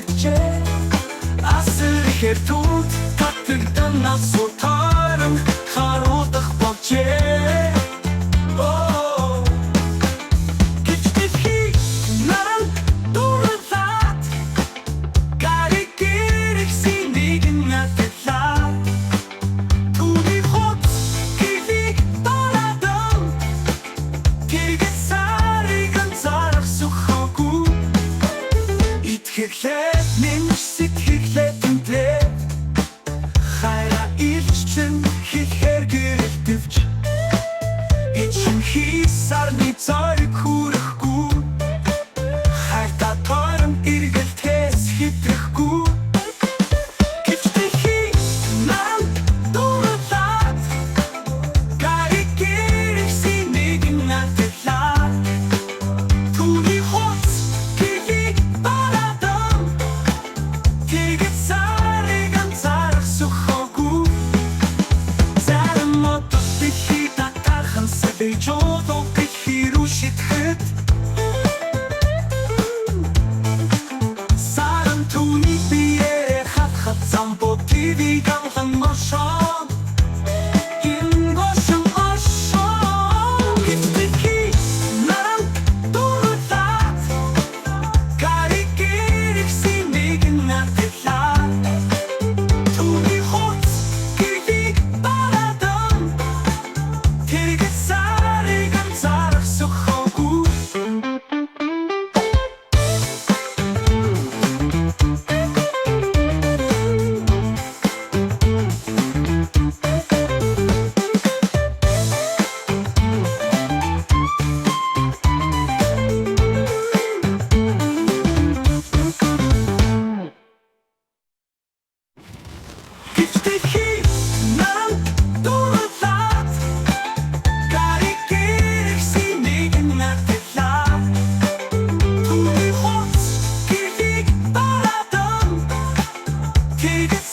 хичээ асар ихээр түнд татагдсан асуутаран харуулдах болжээ. Итгэхлээр нэмсэг хэхлэтэнтэй хайра илчэн хийхээр гэрэлтвч ичин хийсарны царик хүрэхгүй хайрта торон эргэлтээс хитрэхгүй гिचтэхи нам дурлаад гариг гэрэх синийг натлаа түүний хоц гэрийг барадан тэгээд сарыг анзаарах сухогүй зарим модод ихи татархан сэбэжодо ихирушитгэд сарам түүний биеэ хатхат замбо тв ганхан мошон ингошон ошон гिचтэхи нам дурлаад гариг гэрэх синийг натлаа түүний хоц гэрийг барадан тэгээд сарыг анзаарах сухогүй гिचтэхи нам дурлаад гариг гэрэх синийг натлаа түүний хоц гэрийг барадан тэгээд